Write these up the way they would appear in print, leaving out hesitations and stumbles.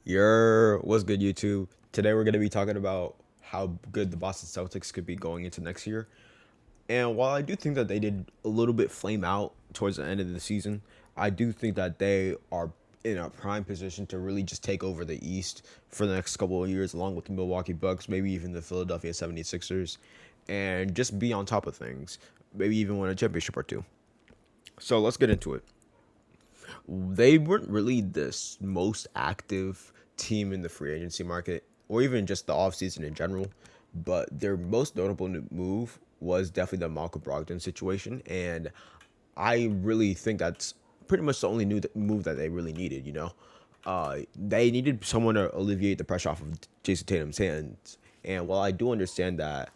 What's good, YouTube? Today we're going to be talking about how good the Boston Celtics could be going into next year. And while I do think that they did a little bit flame out towards the end of the season, I do think that they are in a prime position to really just take over the East for the next couple of years, along with the Milwaukee Bucks, maybe even the Philadelphia 76ers, and just be on top of things. Maybe even win a championship or two. So let's get into it. They weren't really the most active team in the free agency market or even just the offseason in general, but their most notable move was definitely the Malcolm Brogdon situation. And I really think that's pretty much the only new move that they really needed, they needed someone to alleviate the pressure off of Jason Tatum's hands. And while I do understand that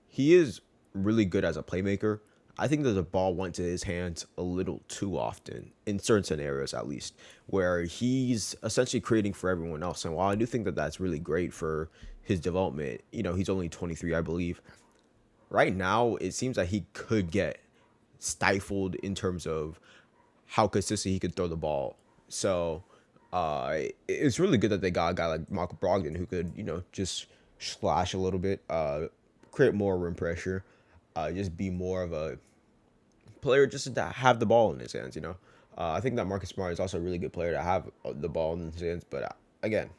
he is really good as a playmaker, I think that the ball went to his hands a little too often in certain scenarios, at least, where he's essentially creating for everyone else. And while I do think that that's really great for his development, he's only 23, I believe. Right now, it seems that he could get stifled in terms of how consistent he could throw the ball. So it's really good that they got a guy like Malcolm Brogdon who could, just slash a little bit, create more rim pressure, just be more of a player just to have the ball in his hands. I think that Marcus Smart is also a really good player to have the ball in his hands. But again,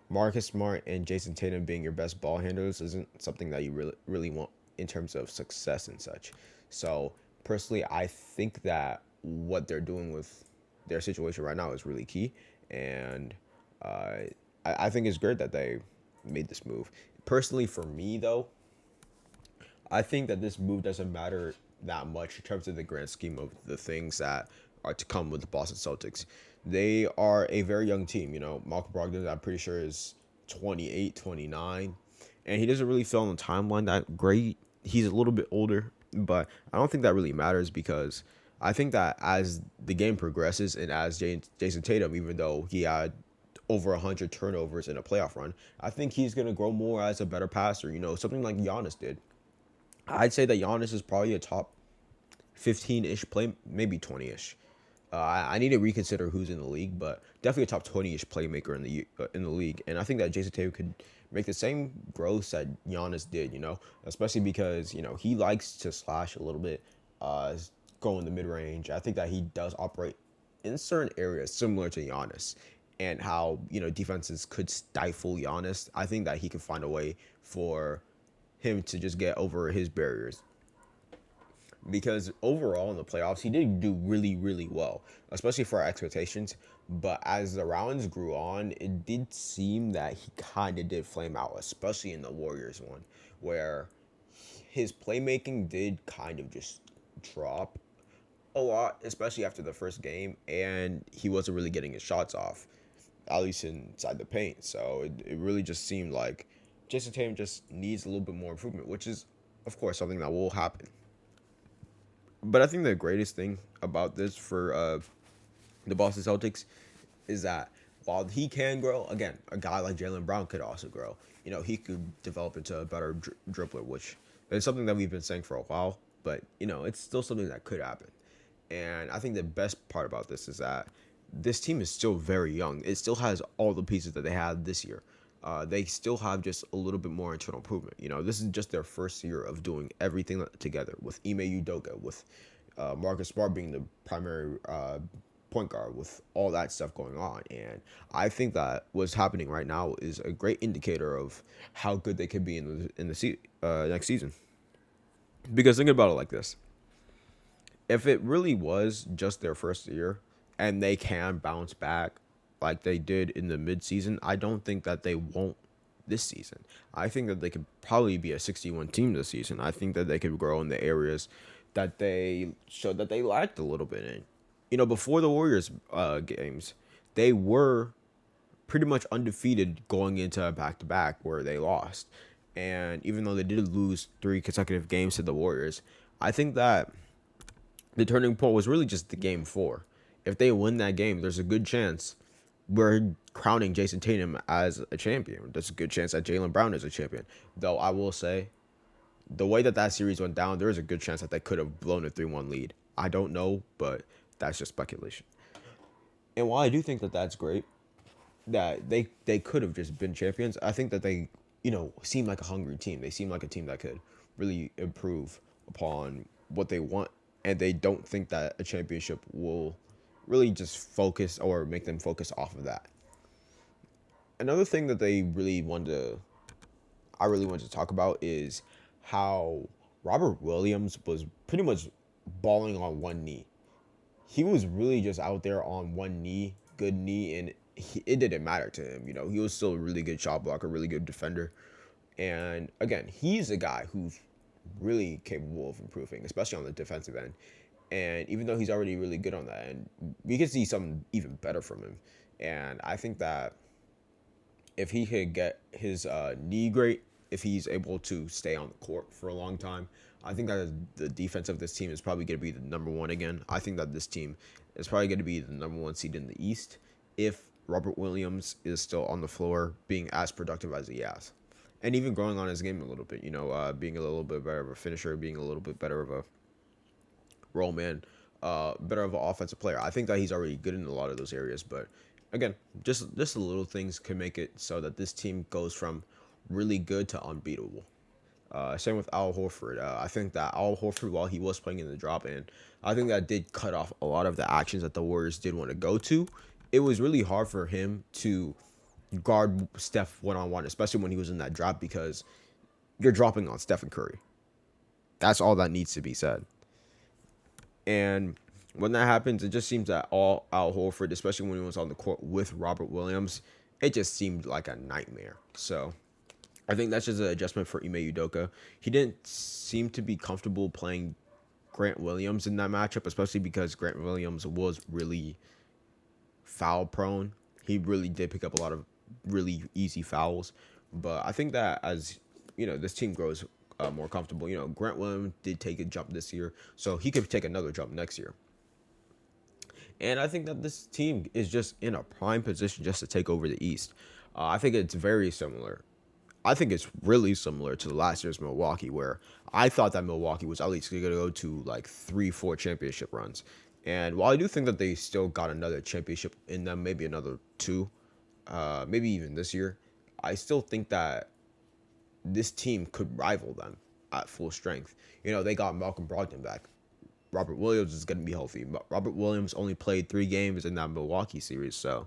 Marcus Smart and Jason Tatum being your best ball handlers isn't something that you really want in terms of success and such. So personally, I think that what they're doing with their situation right now is really key, and I think it's great that they made this move. Personally, for me though, I think that this move doesn't matter that much in terms of the grand scheme of the things that are to come with the Boston Celtics. They are a very young team. Malcolm Brogdon, I'm pretty sure, is 28, 29, and he doesn't really feel on the timeline that great. He's a little bit older, but I don't think that really matters because I think that as the game progresses and as Jason Tatum, even though he had over 100 turnovers in a playoff run, I think he's going to grow more as a better passer, something like Giannis did. I'd say that Giannis is probably a top 15-ish play, maybe 20-ish. I need to reconsider who's in the league, but definitely a top 20-ish playmaker in the league. And I think that Jason Tatum could make the same growth that Giannis did, especially because, he likes to slash a little bit, go in the mid-range. I think that he does operate in certain areas similar to Giannis, and how, defenses could stifle Giannis. I think that he can find a way for him to just get over his barriers, because overall in the playoffs he did do really, really well, especially for our expectations. But as the rounds grew on, it did seem that he kind of did flame out, especially in the Warriors one, where his playmaking did kind of just drop a lot, especially after the first game, and he wasn't really getting his shots off, at least inside the paint. So it really just seemed like Jason Tatum just needs a little bit more improvement, which is, of course, something that will happen. But I think the greatest thing about this for the Boston Celtics is that while he can grow, again, a guy like Jaylen Brown could also grow. He could develop into a better dribbler, which is something that we've been saying for a while. But it's still something that could happen. And I think the best part about this is that this team is still very young. It still has all the pieces that they had this year. They still have just a little bit more internal improvement. This is just their first year of doing everything together with Ime Udoka, with Marcus Smart being the primary point guard, with all that stuff going on. And I think that what's happening right now is a great indicator of how good they could be in the next season. Because think about it like this: if it really was just their first year and they can bounce back like they did in the midseason, I don't think that they won't this season. I think that they could probably be a 61 team this season. I think that they could grow in the areas that they showed that they lacked a little bit in. Before the Warriors games, they were pretty much undefeated going into a back-to-back where they lost. And even though they did lose 3 consecutive games to the Warriors, I think that the turning point was really just the game 4. If they win that game, there's a good chance we're crowning Jason Tatum as a champion. There's a good chance that Jaylen Brown is a champion. Though I will say, the way that series went down, there is a good chance that they could have blown a 3-1 lead. I don't know, but that's just speculation. And while I do think that that's great, that they could have just been champions. I think that they, seem like a hungry team. They seem like a team that could really improve upon what they want, and they don't think that a championship will really just focus or make them focus off of that. Another thing that I really wanted to talk about is how Robert Williams was pretty much balling on one knee. He was really just out there on one knee, good knee, and it didn't matter to him. He was still a really good shot blocker, really good defender. And again, he's a guy who's really capable of improving, especially on the defensive end. And even though he's already really good on that end, we could see something even better from him. And I think that if he could get his knee great, if he's able to stay on the court for a long time, I think that the defense of this team is probably going to be the number one again. I think that this team is probably going to be the number one seed in the East if Robert Williams is still on the floor being as productive as he has. And even growing on his game a little bit, being a little bit better of a finisher, being a little bit better of a role man, better of an offensive player. I think that he's already good in a lot of those areas, but again, just the little things can make it so that this team goes from really good to unbeatable. Same with Al Horford. I think that Al Horford, while he was playing in the drop in, I think that did cut off a lot of the actions that the Warriors did want to go to. It was really hard for him to guard Steph one on one, especially when he was in that drop, because you're dropping on Stephen Curry. That's all that needs to be said. And when that happens, it just seems that all Al Horford, especially when he was on the court with Robert Williams, it just seemed like a nightmare. So I think that's just an adjustment for Ime Udoka. He didn't seem to be comfortable playing Grant Williams in that matchup, especially because Grant Williams was really foul prone. He really did pick up a lot of really easy fouls. But I think that as this team grows more comfortable, Grant Williams did take a jump this year, so he could take another jump next year. And I think that this team is just in a prime position just to take over the East. I think it's very similar. I think it's really similar to last year's Milwaukee, where I thought that Milwaukee was at least going to go to like 3-4 championship runs. And while I do think that they still got another championship in them, maybe another two, maybe even this year, I still think that this team could rival them at full strength. They got Malcolm Brogdon back. Robert Williams is going to be healthy. But Robert Williams only played 3 games in that Milwaukee series, so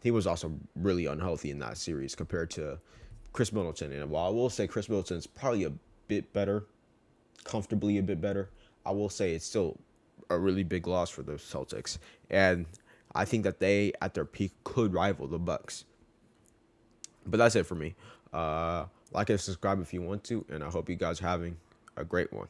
he was also really unhealthy in that series compared to Chris Middleton. And while I will say Chris Middleton is probably a bit better, comfortably a bit better, I will say it's still a really big loss for the Celtics. And I think that they, at their peak, could rival the Bucks. But that's it for me. Like and subscribe if you want to, and I hope you guys are having a great one.